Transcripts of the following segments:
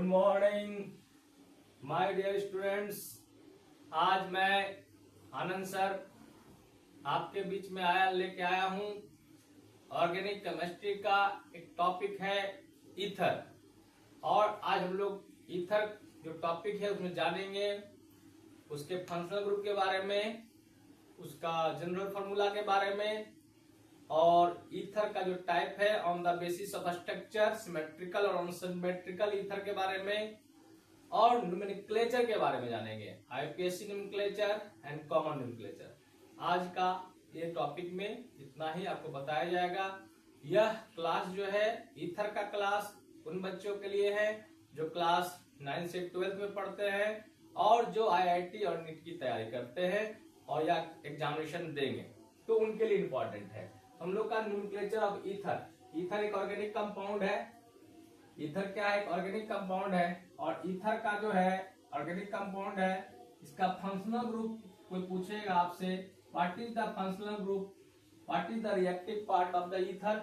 Morning my dear students. आज मैं आनंद sir आपके बीच में लेके आया हूं ऑर्गेनिक केमिस्ट्री का एक टॉपिक है ईथर। और आज हम लोग ईथर जो टॉपिक है उसमें जानेंगे उसके फंक्शनल ग्रुप के बारे में, उसका जनरल फार्मूला के बारे में, और ईथर का जो टाइप है on the basis of structure, symmetrical और अनसिमेट्रिकल ईथर के बारे में, और नोमेनक्लेचर के बारे में जानेंगे, IPSC nomenclature and common nomenclature. आज का ये टॉपिक में इतना ही आपको बताया जाएगा। यह क्लास जो है ईथर का क्लास उन बच्चों के लिए है जो क्लास 9 से 12 में पढ़ते हैं और जो आईआईटी और नीट की तैयारी करते हैं और या एग्जामिनेशन देंगे, तो उनके लिए इम्पोर्टेंट है। हम लोग का नोमेनक्लेचर ऑफ ईथर। ईथर एक ऑर्गेनिक कंपाउंड है। ईथर क्या है? एक ऑर्गेनिक कंपाउंड है। और ईथर का जो है ऑर्गेनिक कंपाउंड है, इसका फंक्शनल ग्रुप कोई पूछेगा आपसे, what is the functional group, what is the reactive part of the ether,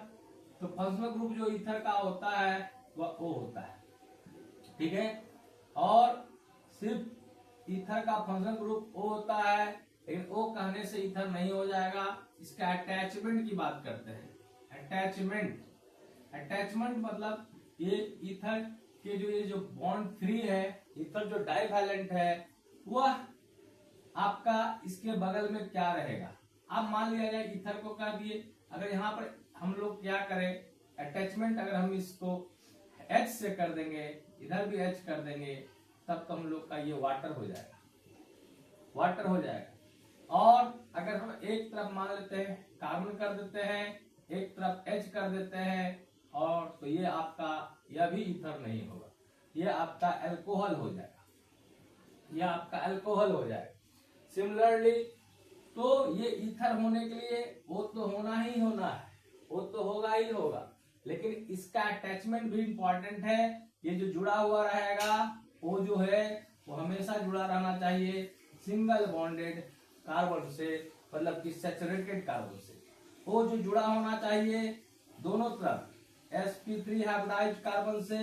तो फंक्शनल ग्रुप जो ईथर का होता है वह O होता है। ठीक है। और सिर्फ ईथर का फंक्शनल ग्रुप O होता है, लेकिन O कहने से ईथर नहीं हो जाएगा। इसका अटैचमेंट की बात करते हैं। अटैचमेंट मतलब ये ईथर के जो बॉन्ड फ्री है, ईथर जो डाइवैलेंट है, वह आपका इसके बगल में क्या रहेगा। आप मान लिया जाए ईथर को कर दिए, अगर यहाँ पर हम लोग क्या करें, अटैचमेंट अगर हम इसको H से कर देंगे, इधर भी H कर देंगे, तब तो हम लोग का ये वाटर हो जाएगा, वाटर हो जाएगा। और अगर हम एक तरफ मान लेते हैं कार्बन कर देते हैं, एक तरफ H कर देते हैं, और तो ये आपका यह भी ईथर नहीं होगा, ये आपका अल्कोहल हो जाएगा, यह आपका अल्कोहल हो जाएगा। सिमिलरली तो ये ईथर होने के लिए वो तो होना ही होना है, वो तो होगा ही होगा, लेकिन इसका अटैचमेंट भी इंपॉर्टेंट है। ये जो जुड़ा हुआ रहेगा वो जो है वो हमेशा जुड़ा रहना चाहिए सिंगल बॉन्डेड कार्बन से, मतलब कि सैचुरेटेड कार्बन से। वो जो जुड़ा होना चाहिए दोनों तरफ sp3 हाइब्रिडाइज्ड कार्बन से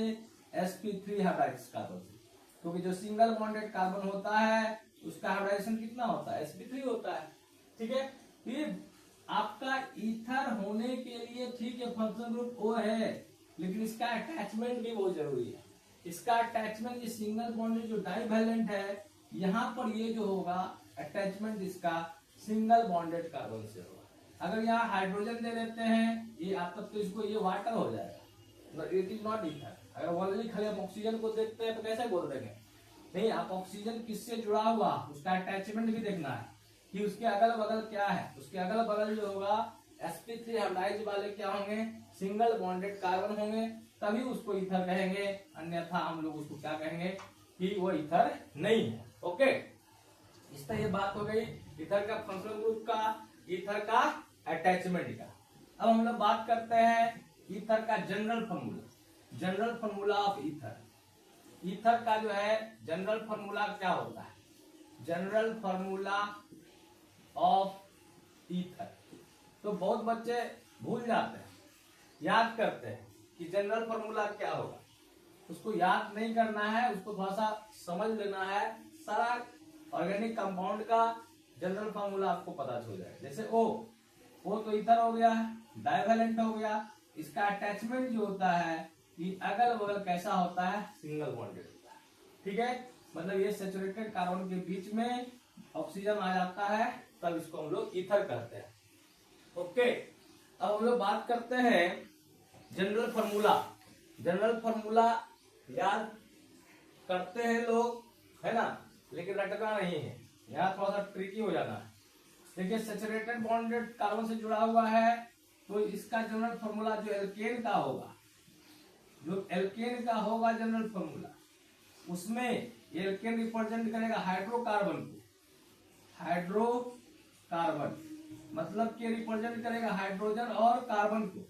sp3 हाइब्रिडाइज्ड कार्बन से, क्योंकि जो सिंगल बॉन्डेड कार्बन होता है उसका हाइब्रिडाइजेशन कितना होता है? sp3 होता है। ठीक है। फिर आपका ईथर होने के लिए ठीक है फंक्शनल ग्रुप O है, लेकिन इसका अटैचमेंट भी बहुत जरूरी है। इसका अटैचमेंट ये सिंगल बॉन्डेड जो डाइवैलेंट है, यहाँ पर ये जो होगा अटैचमेंट इसका सिंगल बॉन्डेड कार्बन से होगा। अगर यहाँ हाइड्रोजन दे देते हैं ये आप, तब तो इसको ये वाटर हो जाएगा, इट इज नॉट ईथर। अगर ओनली खाली हम ऑक्सीजन को देखते हैं तो कैसे बोल देंगे? नहीं, आप ऑक्सीजन किससे जुड़ा हुआ उसका अटैचमेंट भी देखना है कि उसके अगल बगल क्या है। उसके अगल बगल जो होगा sp3 हाइब्रिडाइज्ड वाले क्या होंगे? सिंगल बॉन्डेड कार्बन होंगे, तभी उसको ईथर कहेंगे, अन्यथा हम लोग उसको क्या कहेंगे कि वो ईथर नहीं है। ओके, इस तरह ये बात हो गई ईथर का फंक्शनल ग्रुप का, ईथर का अटैचमेंट का। अब हम लोग बात करते हैं ईथर का general formula. General formula of ether. Ether का जो है जनरल फार्मूला क्या होता है? जनरल फार्मूला ऑफ ईथर तो बहुत बच्चे भूल जाते हैं, याद करते हैं कि जनरल फार्मूला क्या होगा। उसको याद नहीं करना है, उसको थोड़ा सा समझ लेना है। सारा ऑर्गेनिक कंपाउंड का जनरल फार्मूला आपको पता चल जाएगा। जैसे O तो ईथर हो गया, डाइवैलेंट हो गया। इसका अटैचमेंट जो होता है कि अगल बगल कैसा होता है? सिंगल बॉन्डेड होता है। ठीक है, मतलब ये सैचुरेटेड कार्बन के बीच में ऑक्सीजन आ जाता है, तब इसको हम लोग ईथर कहते हैं। ओके, अब हम लोग बात करते हैं जनरल फार्मूला। जनरल फार्मूला याद करते हैं लोग, है ना, लेकिन रटना नहीं है, यहाँ थोड़ा सा ट्रिकी हो जाना है। देखिए सैचुरेटेड बॉन्डेड कार्बन से जुड़ा हुआ है, तो इसका जनरल फार्मूला जो एल्केन का होगा, जो एल्केन का होगा जनरल फार्मूला, उसमें एल्केन रिप्रेजेंट करेगा हाइड्रोकार्बन को। हाइड्रोकार्बन मतलब कि रिप्रेजेंट करेगा हाइड्रोजन और कार्बन को,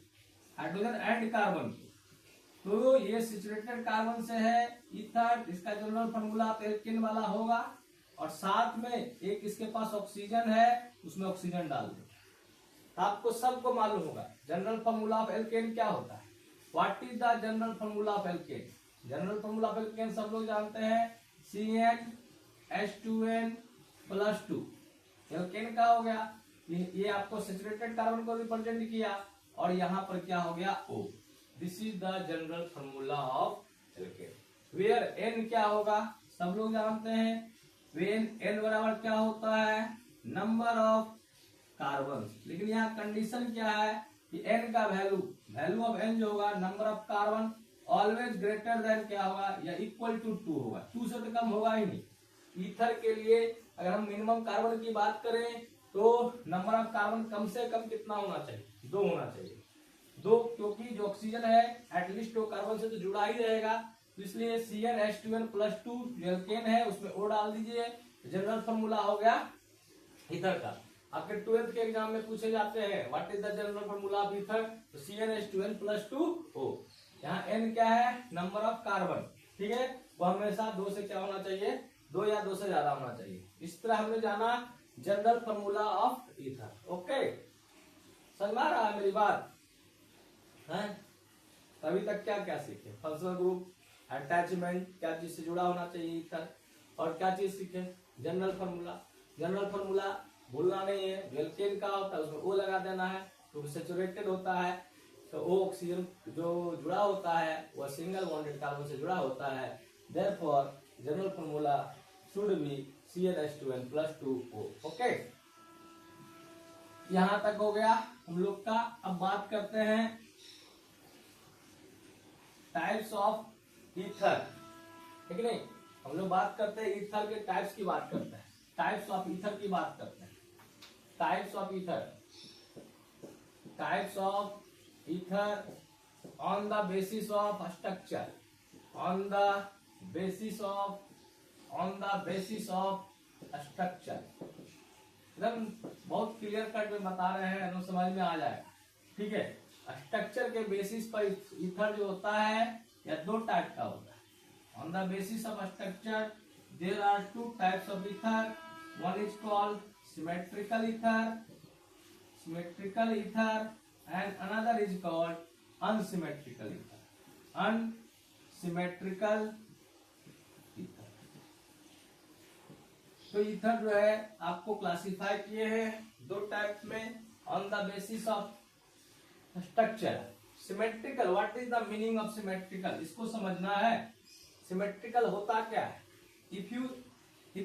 हाइड्रोजन एंड कार्बन को। तो ये सैचुरेटेड कार्बन से है ईथर, इसका जनरल फार्मूला एल्केन वाला होगा। और साथ में एक इसके पास ऑक्सीजन है, उसमें ऑक्सीजन डाल दो, तो आपको सबको मालूम होगा जनरल फार्मूला ऑफ एल्केन क्या होता है। What is the general formula of alkene? General formula of alkene सब लोग जानते हैं, CnH2n+2। एल्केन का हो गया, ये आपको सैचुरेटेड कार्बन को रिप्रेजेंट किया, और यहाँ पर क्या हो गया, O। This is the general formula of alkane. Where N क्या होगा, सब लोग जानते हैं, वेन N बराबर क्या होता है, नंबर ऑफ कार्बन। लेकिन यहाँ कंडीशन क्या है कि N का वैल्यू ऑफ N जो होगा, number of carbon always greater than क्या होगा, या इक्वल टू 2 होगा, 2 से तो कम होगा ही नहीं। ईथर के लिए अगर हम मिनिमम कार्बन की बात करें तो नंबर ऑफ कार्बन कम से कम कितना होना चाहिए, 2 होना चाहिए, 2, क्योंकि जो ऑक्सीजन है एटलीस्ट वो कार्बन से तो जुड़ा ही रहेगा। तो इसलिए CnH2n+2 जो एल्केन है उसमें O डाल दीजिए। जनरल फॉर्मूला हो गया ईथर का। आपके 12th के एग्जाम में पूछे जाते हैं what is the general formula of ether, तो CnH2n+2O। यहाँ N क्या है, नंबर ऑफ कार्बन, ठीक है, वो हमेशा 2 से क्या होना चाहिए, 2 या 2 से ज्यादा होना चाहिए। इस तरह हमने जाना general formula of ether. Okay, समझ आ रहा है मेरी बात है? अभी तक क्या क्या सीखे, फंक्शनल ग्रुप, अटैचमेंट, क्या चीज से जुड़ा होना चाहिए ईथर, और क्या चीज सीखे, जनरल फॉर्मूला। जनरल फॉर्मूला भूलना नहीं है, जो एल्केन का होता है उसमें O लगा देना है, तो सैचुरेटेड होता है तो O ऑक्सीजन जो जुड़ा होता है वह सिंगल बॉन्डेड कार्बन से जुड़ा होता है। Therefore general formula should be CnH2n+2O। Okay, यहां तक हो गया हम लोग का। अब बात करते हैं टाइप्स ऑफ ईथर, ठीक नहीं, हम लोग बात करते हैं ईथर के टाइप्स की बात करते हैं, टाइप्स ऑफ ईथर की बात करते हैं। Types of ether, types of ether on the basis of structure, on the basis of structure. एकदम बहुत क्लियर कट में बता रहे हैं, समझ में आ जाएगा, ठीक है। स्ट्रक्चर के बेसिस पर ईथर जो होता है या 2 टाइप का होता है। On the basis of structure there are 2 types of ether, one is called symmetrical ether and another is called unsymmetrical ether, unsymmetrical ether। तो ईथर जो है आपको क्लासिफाई किए हैं 2 टाइप में, on the basis of structure. Symmetrical, what is the meaning of symmetrical, इसको समझना है। सिमेट्रिकल होता क्या है, if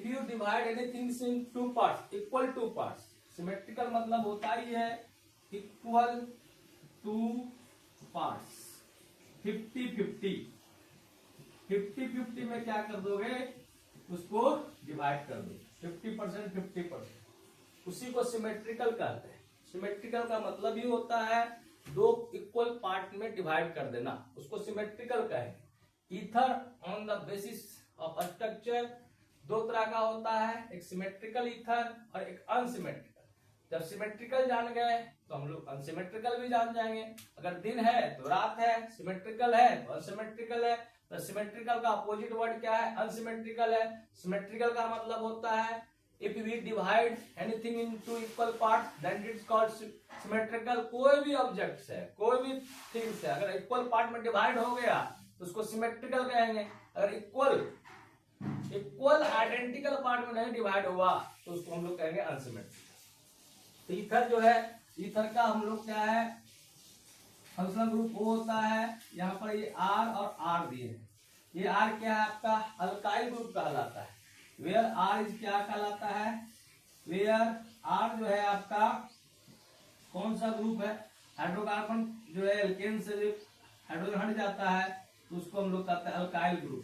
you divide anything in 2 parts, equal 2 parts, symmetrical मतलब होता ही है इक्वल 2 पार्ट्स, 50-50। 50-50 में क्या कर दोगे, उसको डिवाइड कर दो, 50% 50%, उसी को सिमेट्रिकल कहते हैं। सिमेट्रिकल का मतलब ही होता है 2 इक्वल पार्ट में डिवाइड कर देना, उसको सिमेट्रिकल कहेंगे। Ether on the basis of structure 2 तरह का होता है, एक सिमेट्रिकल ईथर और एक अनसिमेट्रिकल। जब सिमेट्रिकल जान गए तो हम लोग अनसिमेट्रिकल भी जान जाएंगे। अगर दिन है तो रात है, सिमेट्रिकल है तो अनसिमेट्रिकल है। तो सिमेट्रिकल का अपोजिट वर्ड क्या है, अनसिमेट्रिकल है। सिमेट्रिकल का मतलब होता है if we divide anything into equal parts then it is called symmetrical. कोई भी ऑब्जेक्ट्स है, कोई भी थिंग्स है, अगर इक्वल पार्ट में डिवाइड हो गया तो उसको सिमेट्रिकल कहेंगे। अगर इक्वल आइडेंटिकल पार्ट में नहीं डिवाइड हुआ तो उसको हम लोग कहेंगे अनसिमेट्रिकल। तो ईथर जो है, ईथर का हम लोग क्या है, फंक्शनल ग्रुप O होता है। यहाँ पर ये R और R दिए हैं। ये R क्या है आपका, अल्काइल ग्रुप कहलाता है। वेयर R इज क्या कहलाता है, वेयर R जो है आपका कौन सा ग्रुप है, हाइड्रोकार्बन जो है एल्केन से जो हाइड्रोजन हट जाता है तो उसको हम लोग कहते हैं अल्काइल ग्रुप।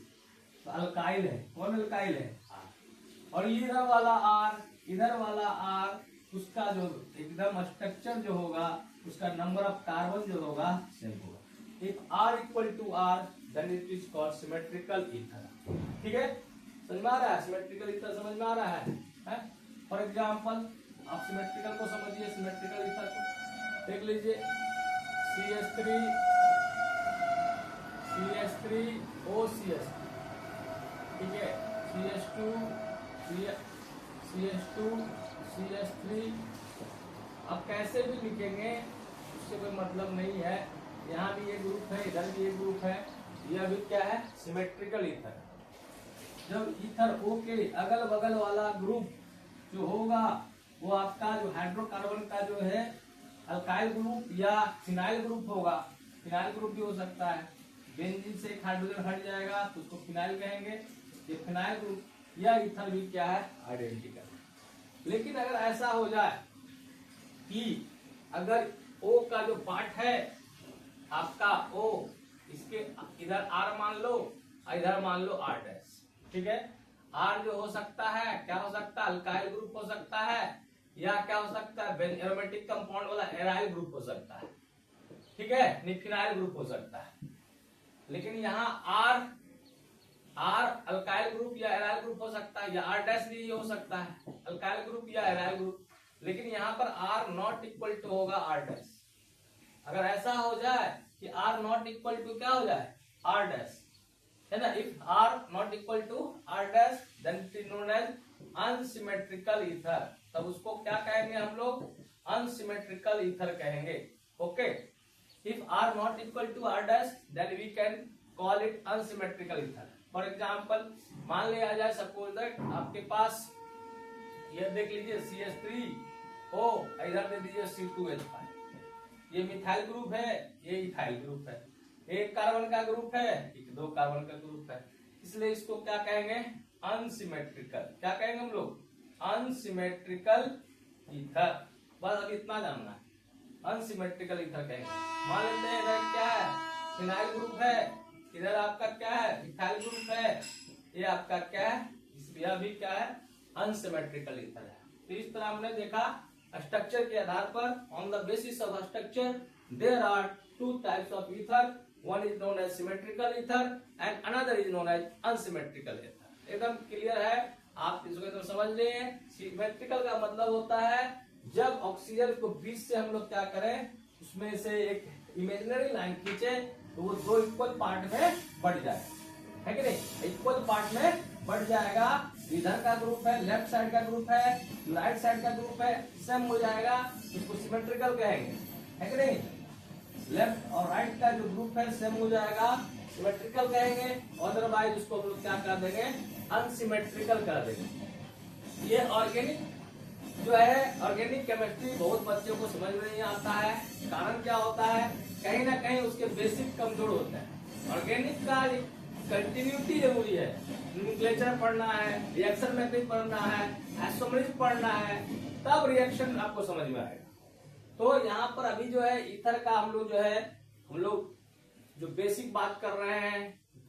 तो अल्काइल है, कौन अल्काइल है, R। और इधर वाला R, इधर वाला R, उसका जो एकदम स्ट्रक्चर जो होगा, उसका नंबर ऑफ कार्बन जो होगा सेम होगा। If R equal to R then it is called symmetrical ether. ठीक है, समझ में आ रहा है, सिमेट्रिकल ईथर समझ में आ रहा है? फॉर एग्जांपल आप सिमेट्रिकल को समझिए, सिमेट्रिकल ईथर को देख लीजिए, CH3OCH, ठीक है, CH2CH3। अब कैसे भी लिखेंगे उससे कोई मतलब नहीं है। यहाँ भी ये ग्रुप है, इधर भी ये ग्रुप है, ये अभी क्या है, सिमेट्रिकल ईथर। जब ईथर O के अगल बगल वाला ग्रुप जो होगा वो आपका जो हाइड्रोकार्बन का जो है अल्काइल ग्रुप या फिनाइल ग्रुप होगा। फिनाइल ग्रुप भी हो सकता है, बेंजीन से एक हाइड्रोजन हट जाएगा तो उसको फिनाइल कहेंगे। ये फिनाइल ग्रुप या ईथर भी क्या है, आइडेंटिकल। लेकिन अगर ऐसा हो जाए कि अगर O का जो पार्ट है आपका O, इसके इधर R मान लो और इधर मान लो R डैश, ठीक है। R जो हो सकता है, क्या हो सकता है, अल्काइल ग्रुप हो सकता है, या क्या हो सकता है, एरोमेटिक कंपाउंड वाला एराइल ग्रुप हो सकता है, ठीक है, नहीं फिनाइल ग्रुप हो सकता है। लेकिन यहाँ R अल्काइल ग्रुप या एराइल ग्रुप हो सकता है, या R डैश भी हो सकता है, अल्काइल ग्रुप या एराइल ग्रुप। लेकिन यहाँ पर R नॉट इक्वल टू होगा R डैश। अगर ऐसा हो जाए कि R नॉट इक्वल टू क्या हो जाए, R डैश, है ना। If R not equal to R dash then it is known as unsymmetrical ether. तब उसको क्या कहेंगे हम लोग, अनसिमेट्रिकल ईथर कहेंगे। Okay, if R not equal to R dash then we can call it unsymmetrical ether. For example मान लिया जाए, सपोज दैट आपके पास ये देख लीजिए CH3O, इधर दे दीजिए C2H5। ये मिथाइल ग्रुप है, ये इथाइल ग्रुप है, एक कार्बन का ग्रुप है, एक दो कार्बन का ग्रुप है, इसलिए इसको क्या कहेंगे, अनसिमेट्रिकल। क्या कहेंगे हम लोग, अनसिमेट्रिकल ईथर। बस अब इतना जानना है, अनसिमेट्रिकल ईथर कहेंगे। मान लेते हैं इधर क्या है, फिनाइल ग्रुप है, इधर आपका क्या है, इथाइल ग्रुप है, ये आपका क्या है, यह भी क्या है, अनसिमेट्रिकल ईथर है। तो इस तरह हमने देखा स्ट्रक्चर के आधार पर, on the basis of structure there are two types of ether, one is known as symmetrical ether and another is known as unsymmetrical ether. एकदम क्लियर है, आप इसको तो समझ लिए। सिमेट्रिकल का मतलब होता है जब ऑक्सीजन को बीच से हम लोग क्या करें, उसमें से एक इमेजिनरी लाइन खींचे तो वो दो इक्वल पार्ट में बढ़ जाए, है कि नहीं, इक्वल पार्ट में बढ़ जाएगा। इधर का ग्रुप है, लेफ्ट साइड का ग्रुप है, राइट साइड का ग्रुप है, सेम हो जाएगा, इसको सिमेट्रिकल कहेंगे, है कि नहीं। लेफ्ट और राइट का जो ग्रुप है सेम हो जाएगा, सिमेट्रिकल कहेंगे। अदरवाइज उसको हम लोग क्या कर देंगे, अनसिमेट्रिकल कर देंगे। ये ऑर्गेनिक जो है, ऑर्गेनिक केमिस्ट्री बहुत बच्चों को समझ में नहीं आता है। कारण क्या होता है, कहीं ना कहीं उसके बेसिक कमजोर होते हैं। ऑर्गेनिक का कंटिन्यूटी जरूरी है, नोमेनक्लेचर पढ़ना है, रिएक्शन मेथड पढ़ना है, आइसोमरेज पढ़ना है, तब रिएक्शन आपको समझ में आएगा। तो यहाँ पर अभी जो है ईथर का हम लोग जो बेसिक बात कर रहे हैं,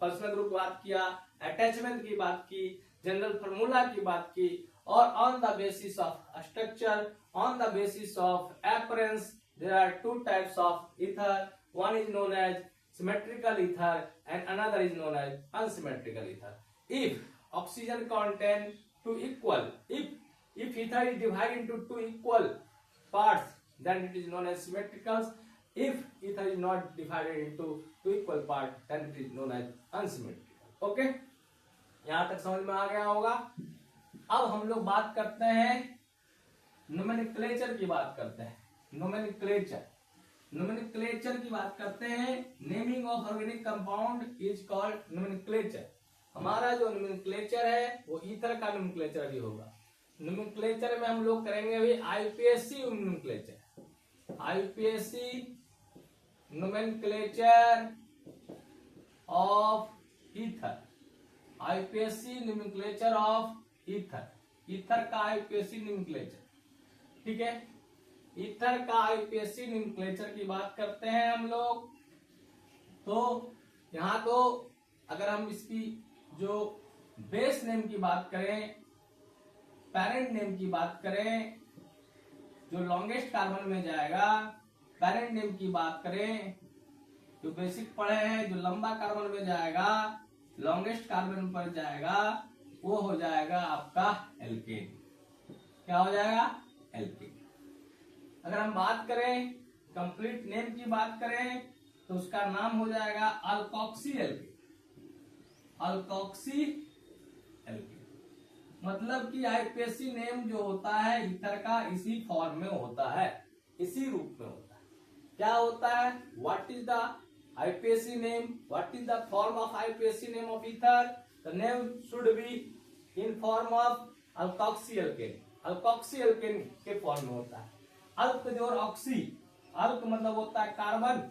फंक्शनल ग्रुप बात किया, अटैचमेंट की बात की, जनरल फार्मूला की बात की, और on the basis of structure, on the basis of appearance, there are two types of ether, one is known as symmetrical ether and another is known as unsymmetrical ether. If oxygen contain two equal, if ether is divided into two equal parts, then it is known as symmetrical. If ether is not divided into two equal parts, then it is known as unsymmetrical. Okay? यहाँ तक समझ में आ गया होगा। अब हम लोग बात करते हैं नोमेनक्लेचर की बात करते हैं। नोमेनक्लेचर की बात करते हैं। Naming of organic compound is called nomenclature. हमारा जो नोमेनक्लेचर है वो ईथर का नोमेनक्लेचर भी होगा। नोमेनक्लेचर में हम लोग करेंगे भी IPSC nomenclature, IPSC nomenclature of ether, IPSC nomenclature of ether, ether का आईपीएससी नोमेनक्लेचर, ठीक है। ईथर का आईपीएससी नोमेनक्लेचर की बात करते हैं हम लोग। तो यहाँ तो अगर हम इसकी जो बेस नेम की बात करें, पेरेंट नेम की बात करें, जो लॉन्गेस्ट कार्बन में जाएगा, पेरेंट नेम की बात करें, जो बेसिक पढ़े हैं, जो लंबा कार्बन में जाएगा, लॉन्गेस्ट कार्बन पर जाएगा, वो हो जाएगा आपका एल्केन। क्या हो जाएगा, एल्केन। अगर हम बात करें कंप्लीट नेम की बात करें तो उसका नाम हो जाएगा अल्कोक्सी एल्केन, अल्कोक्सी एल्केन। मतलब कि आईपीएससी नेम जो होता है ईथर का इसी फॉर्म में होता है, इसी रूप में होता है। क्या होता है, what is the IUPAC name. What is the form of IUPAC name of ether? The name should be in form of alkoxyalkane. alkoxyalkane के फॉर्म में होता है. अल्क जो और ऑक्सी, अल्क मतलब होता है कार्बन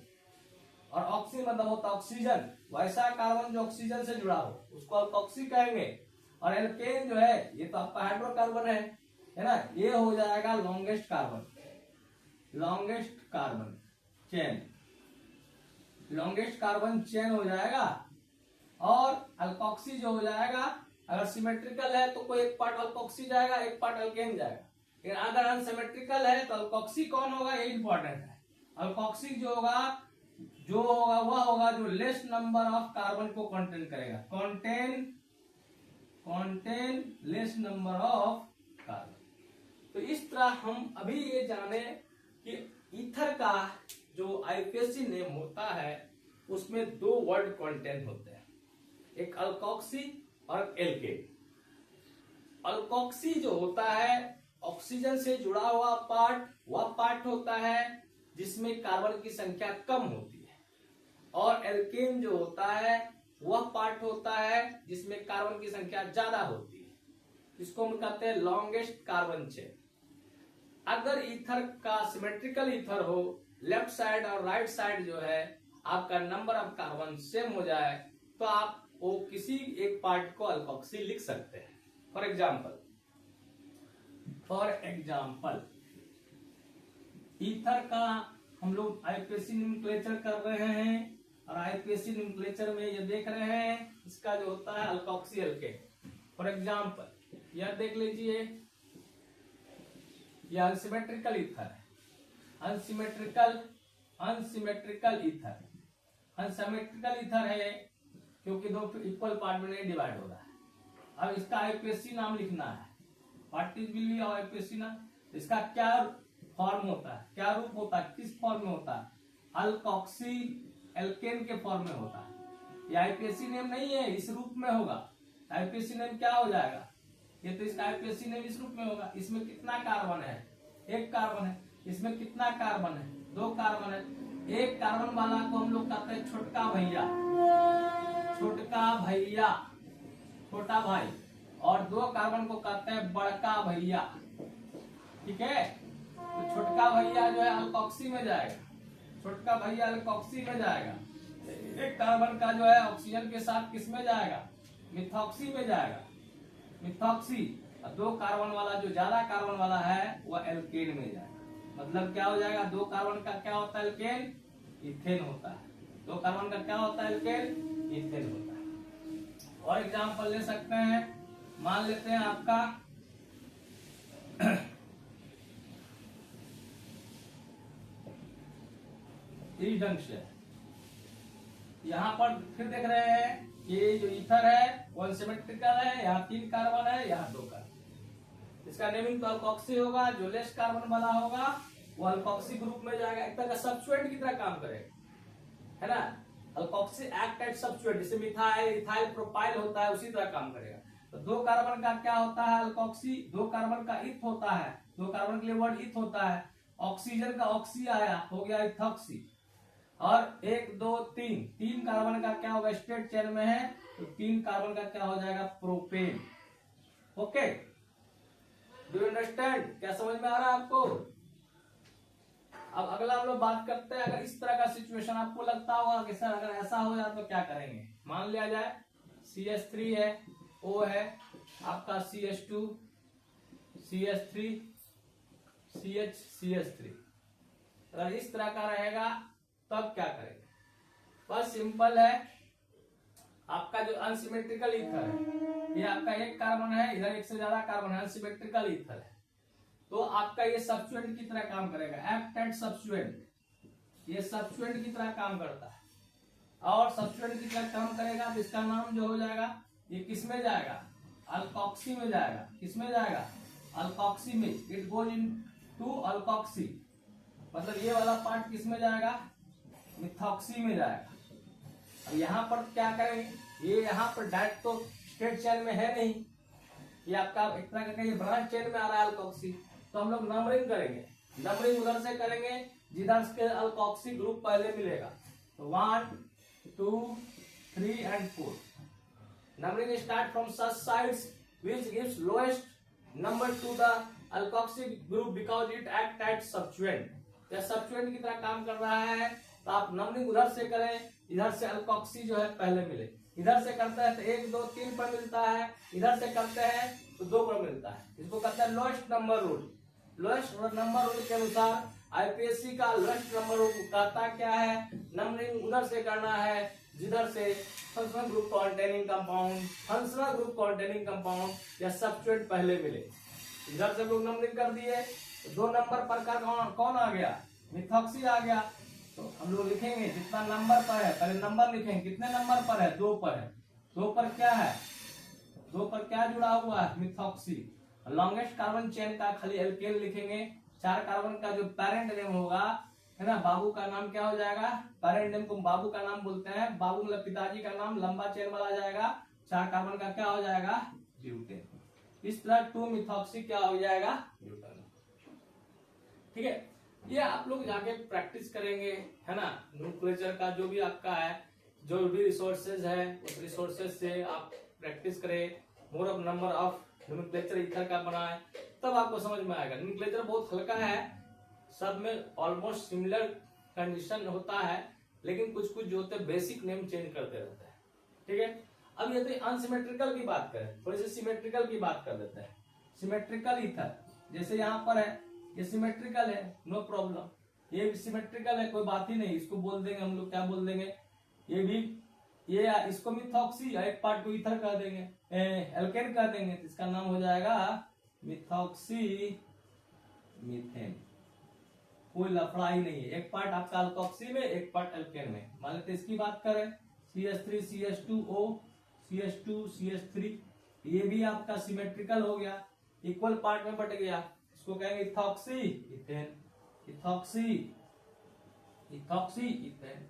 और ऑक्सी मतलब होता है ऑक्सीजन. वैसा कार्बन जो ऑक्सीजन से जुड़ा हो उसको अल्कोक्सी कहेंगे. और एल्केन जो है ये तो आपका हाइड्रोकार्बन है ना. ये हो जाएगा longest carbon, longest carbon chain, longest carbon chain हो जाएगा. और अल्कोक्सी जो हो जाएगा, अगर सिमेट्रिकल है तो कोई एक पार्ट अल्कोक्सी जाएगा, एक पार्ट एल्केन जाएगा. लेकिन अगर अनसिमेट्रिकल है तो अल्कोक्सी कौन होगा, ये इंपॉर्टेंट है. अल्कोक्सी जो होगा वह होगा जो लेस नंबर ऑफ कार्बन को कंटेन करेगा. Contain less number of carbon. तो इस तरह हम अभी ये जाने कि ईथर का जो IUPAC नेम होता है उसमें दो वर्ड कंटेन होते हैं, एक अल्कोक्सी और एल्केन. अल्कोक्सी जो होता है ऑक्सीजन से जुड़ा हुआ पार्ट, वह पार्ट होता है जिसमें कार्बन की संख्या कम होती है. और एल्केन जो होता है वह पार्ट होता है जिसमें कार्बन की संख्या ज्यादा होती है, जिसको हम कहते हैं लॉन्गेस्ट कार्बन चेन. अगर ईथर का सिमेट्रिकल ईथर हो, लेफ्ट साइड और राइट साइड जो है आपका नंबर ऑफ कार्बन सेम हो जाए तो आप वो किसी एक पार्ट को अल्कोक्सी लिख सकते हैं. फॉर एग्जाम्पल ईथर का हम लोग IUPAC नोमेनक्लेचर कर रहे हैं और IUPAC नोमेनक्लेचर में ये देख रहे हैं इसका जो होता है अल्कोक्सी एल्केन. फॉर एग्जाम्पल यह देख लीजिए, यह अनसिमेट्रिकल ईथर है. अनसिमेट्रिकल ईथर है क्योंकि दो इक्वल पार्ट में नहीं डिवाइड हो रहा है. अब इसका IUPAC नाम लिखना है. What is will be IUPAC नाम. इसका क्या फॉर्म होता है, क्या रूप होता है, किस फॉर्म में होता है, अल्कोक्सी एल्केन के फॉर्म में होता है. ये IUPAC नेम नहीं है, इस रूप में होगा. IUPAC नेम क्या हो जाएगा, ये तो इसका IUPAC नेम इस रूप में होगा. इसमें कितना कार्बन है, एक कार्बन है. इसमें कितना कार्बन है, दो कार्बन है. एक कार्बन वाला को हम लोग कहते हैं छोटका भैया, छोटा भाई. और दो कार्बन को कहते हैं बड़का भैया. ठीक है. तो छोटका भैया जो है अल्कोक्सी में जाएगा, छोटका भैया अल्कोक्सी में जाएगा. एक कार्बन का जो है ऑक्सीजन के साथ किस में जाएगा, मिथॉक्सी में जाएगा, मिथॉक्सी. और दो कार्बन वाला जो ज्यादा कार्बन वाला है वह एल्केन में जाएगा. मतलब क्या हो जाएगा, दो कार्बन का क्या होता है एल्केन, इथेन होता है. दो कार्बन का क्या होता है एल्केन, इथेन होता है. और एग्जांपल ले सकते हैं, मान लेते हैं आपका इस ढंग से. यहाँ पर फिर देख रहे हैं ये जो ईथर है वो अनसिमेट्रिकल है. यहाँ 3 कार्बन है, यहाँ 2 कार्बन. इसका नेमिंग तो अल्कोक्सी होगा. जो लेस कार्बन वाला होगा वो अल्कोक्सी ग्रुप में जाएगा. एक तरह का सब्स्टिट्यूएंट की तरह काम करेगा, है ना. अल्कोक्सी एक्ट एज सब्स्टिट्यूएंट, जैसे मिथाइल, इथाइल, प्रोपाइल होता है, उसी तरह काम करेगा. तो 2 कार्बन का क्या होता है अल्कोक्सी, 2 कार्बन का इथ होता है. 2 कार्बन के लिए वर्ड इथ होता है. ऑक्सीजन का ऑक्सी आया, हो गया इथॉक्सी. और 1 2 3 कार्बन का क्या होगा, स्ट्रेट चेन में है तो 3 कार्बन का क्या हो जाएगा, propane. Okay, do you understand. क्या समझ में आ रहा है आपको. अब अगला हम लोग बात करते हैं, अगर इस तरह का सिचुएशन आपको लगता होगा कि सर अगर ऐसा हो जाए तो क्या करेंगे. मान लिया जाए CH3 है, O है, आपका CH2, CH3, CH3. अगर इस तरह का रहेगा तब क्या करेंगे. बस सिंपल है. आपका जो अनसिमेट्रिकल ईथर है, ये आपका एक कार्बन है, इधर एक से ज्यादा कार्बन है, अनसिमेट्रिकल ईथर है. तो आपका ये सब्स्टिट्यूएंट की तरह काम करेगा. एक्ट एज सब्स्टिट्यूएंट, ये सब्स्टिट्यूएंट की तरह काम करता है. और सब्स्टिट्यूएंट की तरह काम करेगा तो इसका नाम जो हो जाएगा, ये किस में जाएगा, अल्कोक्सी में जाएगा. किस में जाएगा, अल्कोक्सी में. It goes into alkoxy. मतलब ये वाला पार्ट किस में जाएगा, मिथॉक्सी में जाएगा. अब यहाँ पर क्या करेंगे, ये यहाँ पर डायरेक्ट तो स्ट्रेट चेन में है नहीं, ये आपका एक तरह का ये ब्रांच चेन में आ रहा है अल्कोक्सी. तो हम लोग नंबरिंग करेंगे. नंबरिंग उधर से करेंगे जिधर से अल्कोक्सी ग्रुप पहले मिलेगा. तो 1 2 3 and 4. Numbering start from such sides which gives lowest number to the alkoxy group because it act as substituent. या substituent की तरह काम कर रहा है, तो आप नंबरिंग उधर से करें, इधर से अल्कोक्सी जो है पहले मिले, इधर से करते हैं तो 1 2 3 पर मिलता है, इधर से करते हैं तो 2 पर मिलता है। इसको कहते हैं lowest number rule. Lowest number rule के अनुसार आईपीएससी का लोएस्ट नंबर रूल कहता क्या है, नंबरिंग उधर से करना है जिधर से फंक्शनल ग्रुप कॉन्टेनिंग कंपाउंड या सब्स्टिट्यूएंट पहले मिले। इधर से लोग नंबरिंग कर दिए, तो 2 नंबर पर का कौन आ गया, मिथॉक्सी आ गया। तो हम लोग लिखेंगे जितना नंबर पर है, पहले नंबर लिखेंगे, कितने नंबर पर है, 2 पर है। 2 पर क्या है, 2 पर क्या जुड़ा हुआ है, मिथॉक्सी। लॉन्गेस्ट कार्बन चेन का खाली एल्केन लिखेंगे। 4 कार्बन का जो पेरेंट नेम होगा, है ना, बाबू का नाम क्या हो जाएगा, पेरेंट नेम को बाबू का नाम बोलते हैं, बाबू मतलब पिताजी का नाम, लंबा चेन वाला जाएगा। 4 कार्बन का क्या हो जाएगा, ब्यूटेन। इस तरह 2 मिथॉक्सी क्या हो जाएगा, ब्यूटेन। ठीक है, ये आप लोग जाके प्रैक्टिस करेंगे, है ना। नोमेनक्लेचर का जो भी आपका है, जो भी रिसोर्सेज है, उस रिसोर्सेज से आप प्रैक्टिस करें। More of number of nomenclature ether का बनाए, तब आपको समझ में आएगा। नोमेनक्लेचर बहुत हल्का है, सब में ऑलमोस्ट सिमिलर कंडीशन होता है, लेकिन कुछ कुछ जो होते हैं बेसिक नेम चेंज करते रहते हैं। ठीक है, अब ये तो अनसिमेट्रिकल की बात करें, थोड़ी सी सिमेट्रिकल की बात कर देते हैं। सिमेट्रिकल ईथर जैसे यहाँ पर है, ये सिमेट्रिकल है, नो प्रॉब्लम। ये भी सिमेट्रिकल है, कोई बात ही नहीं, इसको बोल देंगे हम लोग, क्या बोल देंगे, ये भी, ये इसको मिथॉक्सी, एक पार्ट को ईथर कह देंगे, एल्केन कह देंगे, तो इसका नाम हो जाएगा मिथॉक्सी मीथेन। कोई लफड़ा ही नहीं है, एक पार्ट आपका अल्कोक्सी में, एक पार्ट एल्केन में। मान लेते इसकी बात करें, CH3 CH2O CH2 CH3, ये भी आपका सिमेट्रिकल हो गया, इक्वल पार्ट में बट गया, इसको कहेंगे ethoxy ethane, ethoxy ethoxy ethane.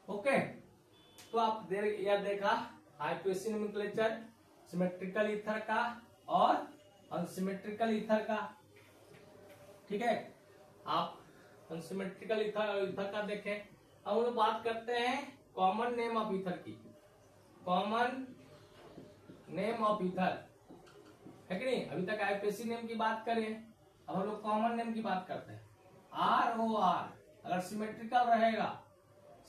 Okay, तो आप देखा आईपीएससी नोमेनक्लेचर सिमेट्रिकल ईथर का और अनसिमेट्रिकल ईथर का। ठीक है, आप अनसिमेट्रिकल ईथर का देखें। अब हम लोग बात करते हैं कॉमन नेम ऑफ ईथर की। कॉमन नेम ऑफ ईथर है कि नहीं, अभी तक आईपीएससी नेम की बात करें, अब हम लोग कॉमन नेम की बात करते हैं। ROR अगर सिमेट्रिकल रहेगा,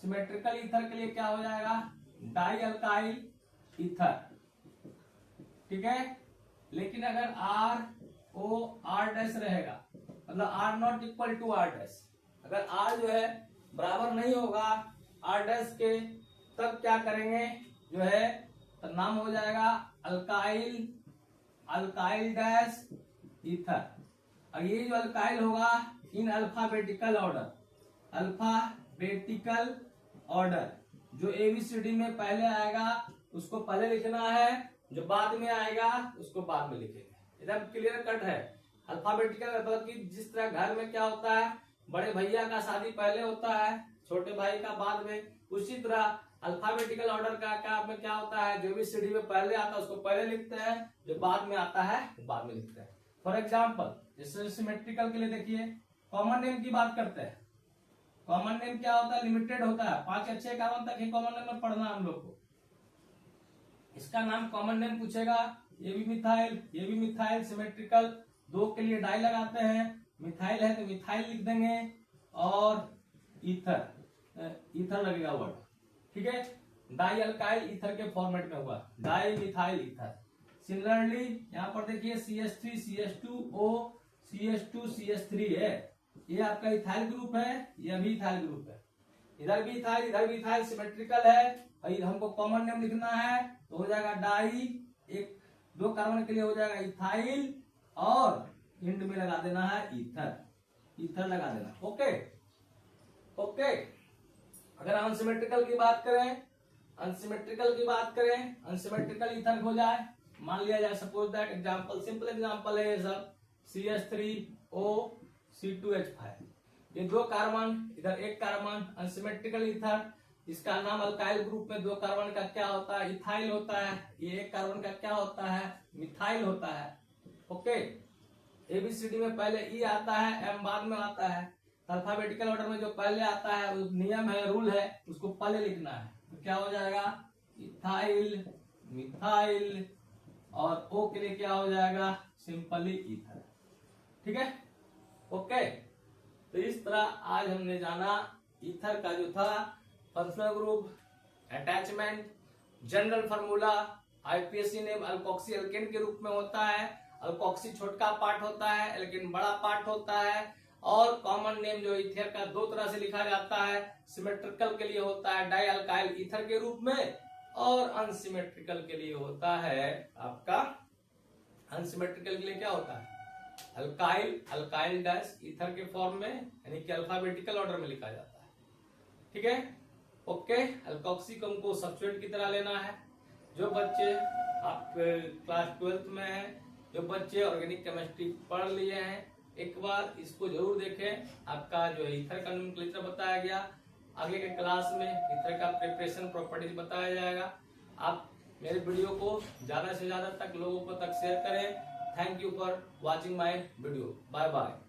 सिमेट्रिकल ईथर के लिए क्या हो जाएगा, डाई अल्काइल ईथर। ठीक है, लेकिन अगर ROR' रहेगा, मतलब R not equal to R', अगर R जो है बराबर नहीं होगा R' के, तब क्या करेंगे, जो है तो नाम हो जाएगा अल्काइल, अल्काइल डैश ईथर। और ये जो अल्काइल होगा in alphabetical order, alphabetical order, जो ABCD में पहले आएगा उसको पहले लिखना है, जो बाद में आएगा उसको बाद में लिखेंगे। एकदम क्लियर कट है। अल्फाबेटिकल मतलब कि जिस तरह घर में क्या होता है, बड़े भैया का शादी पहले होता है, छोटे भाई का बाद में, उसी तरह अल्फाबेटिकल ऑर्डर का क्या में क्या होता है, जो भी सीढ़ी में पहले आता है उसको पहले लिखते हैं, जो बाद में आता है बाद में लिखते हैं। फॉर एग्जाम्पल जैसे सिमेट्रिकल के लिए देखिए, कॉमन नेम की बात करते हैं। कॉमन नेम क्या होता है, लिमिटेड होता है, 5 या 6 कार्बन तक ही कॉमन नेम में पढ़ना हम लोग को। इसका नाम कॉमन नेम पूछेगा, ये भी मिथाइल, ये भी मिथाइल, सिमेट्रिकल, 2 के लिए डाई लगाते हैं, मिथाइल है तो मिथाइल लिख देंगे, और ईथर, ईथर लगेगा वर्ड। ठीक है, डाई अल्काइल ईथर के फॉर्मेट में हुआ, डाई मिथाइल ईथर। सिमिलरली यहाँ पर देखिए CH3 CH2O CH2 CH3 है, ये आपका इथाइल ग्रुप है, ये भी इथाइल ग्रुप है, इधर भी इथाइल इधर भी इथाइल, सिमेट्रिकल है। और हमको कॉमन नेम लिखना है तो हो जाएगा डाई, 2 कार्बन के लिए हो जाएगा इथाइल, और इंड में लगा देना है ईथर, ईथर लगा देना। ओके ओके, अगर अनसिमेट्रिकल की बात करें, अनसिमेट्रिकल की बात करें, अनसिमेट्रिकल ईथर हो जाए, मान लिया जाए suppose that example, simple example है ये सब, CH3O C2H5, ये 2 कार्बन, इधर 1 कार्बन, अनसिमेट्रिकल ईथर, इसका नाम अल्काइल ग्रुप में 2 कार्बन का क्या होता है, इथाइल होता है, ये 1 कार्बन का क्या होता है, मिथाइल होता है। ओके, ABCD में पहले E आता है, M बाद में आता है, अल्फाबेटिकल ऑर्डर में जो पहले आता है वो नियम है, रूल है, उसको पहले लिखना है। तो क्या हो जाएगा, इथाइल, मिथाइल, और ओ के लिए क्या हो जाएगा, सिंपली ईथर। ठीक है, ओके। तो इस तरह आज हमने जाना ईथर का जो था functional group, attachment, general formula, आईपीएससी नेम अल्कोक्सी एल्केन के रूप में होता है। अल्कोक्सी छोटका पार्ट होता है, एल्केन बड़ा पार्ट होता है। और कॉमन नेम जो ईथर का दो तरह से लिखा जाता है, सिमेट्रिकल के लिए होता है डाई अल्काइल ईथर के रूप में, और अनसिमेट्रिकल के लिए होता है आपका, अनसिमेट्रिकल के लिए क्या होता है, अल्काइल, अल्काइल डैश ईथर के फॉर्म में, यानी कि अल्फाबेटिकल ऑर्डर में लिखा जाता है। ठीक है, ओके। अल्कोक्सी को हमको सब्स्टिट्यूट की तरह लेना है। जो बच्चे आप क्लास 12th में हैं, जो बच्चे ऑर्गेनिक केमिस्ट्री पढ़ लिए हैं, एक बार इसको जरूर देखें। आपका जो ईथर का नोमेनक्लेचर बताया गया, आगे के क्लास में ईथर का प्रिपरेशन प्रॉपर्टीज बताया जाएगा। आप मेरे वीडियो को ज्यादा से ज्यादा तक लोगों को तक शेयर करें। Thank you for watching my video. Bye bye.